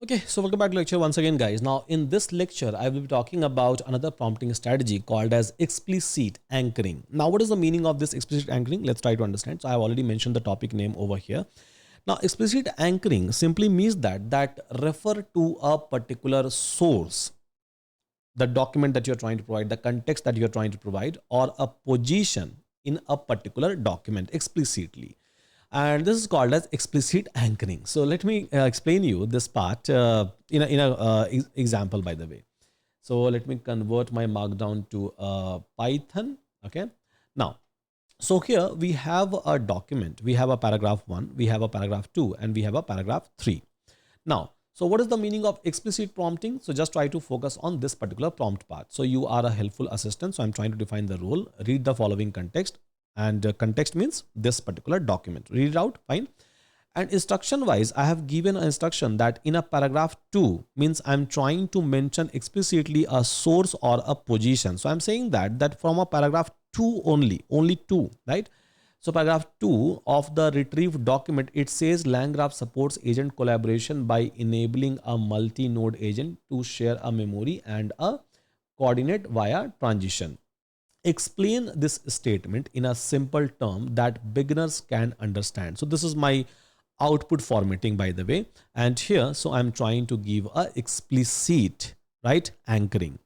Okay, so welcome back to lecture once again, guys. Now, in this lecture, I will be talking about another prompting strategy called as explicit anchoring. Now, what is the meaning of this explicit anchoring? Let's try to understand. So, I have already mentioned the topic name over here. Now, explicit anchoring simply means that refer to a particular source, the document that you're trying to provide, the context that you're trying to provide, or a position in a particular document explicitly. And this is called as explicit anchoring. So let me explain you this part in a example, by the way. So let me convert my markdown to Python. Okay. Now, so here we have a document. We have a paragraph 1, we have a paragraph 2, and we have a paragraph 3. Now, so what is the meaning of explicit prompting? So just try to focus on this particular prompt part. So you are a helpful assistant. So I'm trying to define the role. Read the following context. And context means this particular document. Read it out, fine. And instruction wise, I have given an instruction that in a paragraph 2 means I'm trying to mention explicitly a source or a position. So I'm saying that from a paragraph 2 only 2, right? So paragraph 2 of the retrieved document, it says LangGraph supports agent collaboration by enabling a multi-node agent to share a memory and a coordinate via transition. Explain this statement in a simple term that beginners can understand. So this is my output formatting, by the way. And here, so I'm trying to give a explicit, right, anchoring,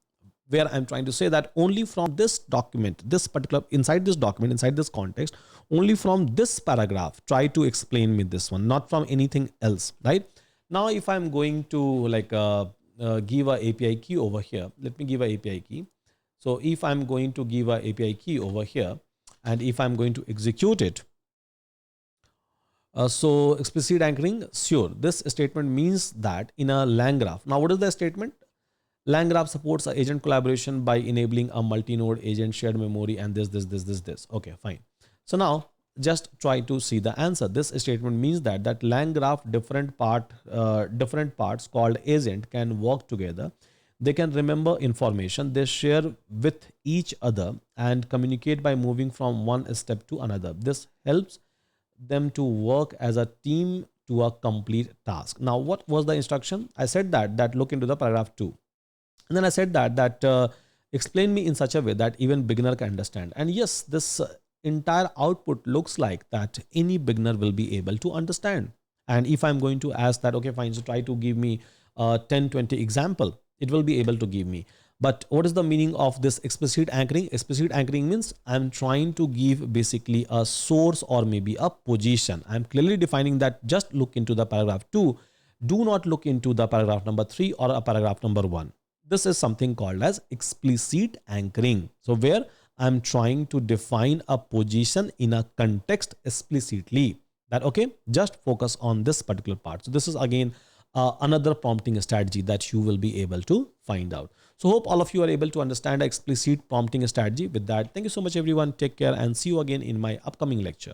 where I'm trying to say that only from this document, this particular, inside this document, inside this context, only from this paragraph, try to explain me this one, not from anything else, right? Now, if I'm going to give a API key over here, let me give a API key. So if I'm going to give a API key over here, and if I'm going to execute it, so explicit anchoring, sure, this statement means that in a LangGraph. Now, what is the statement? LangGraph supports agent collaboration by enabling a multi-node agent shared memory and this. Okay, fine. So now just try to see the answer. This statement means that LangGraph different parts called agent can work together. They can remember information, they share with each other and communicate by moving from one step to another. This helps them to work as a team to a complete task. Now, what was the instruction? I said that look into the paragraph 2. And then I said that explain me in such a way that even beginner can understand. And yes, this entire output looks like that any beginner will be able to understand. And if I'm going to ask that, okay, fine, so try to give me a 10, 20 example, it will be able to give me. But what is the meaning of this explicit anchoring? Explicit anchoring means I'm trying to give basically a source or maybe a position. I'm clearly defining that just look into the paragraph 2. Do not look into the paragraph number 3 or a paragraph number 1. This is something called as explicit anchoring. So where I'm trying to define a position in a context explicitly. That okay, just focus on this particular part. So this is again another prompting strategy that you will be able to find out. So hope all of you are able to understand explicit prompting strategy. With that, thank you so much everyone. Take care and see you again in my upcoming lecture.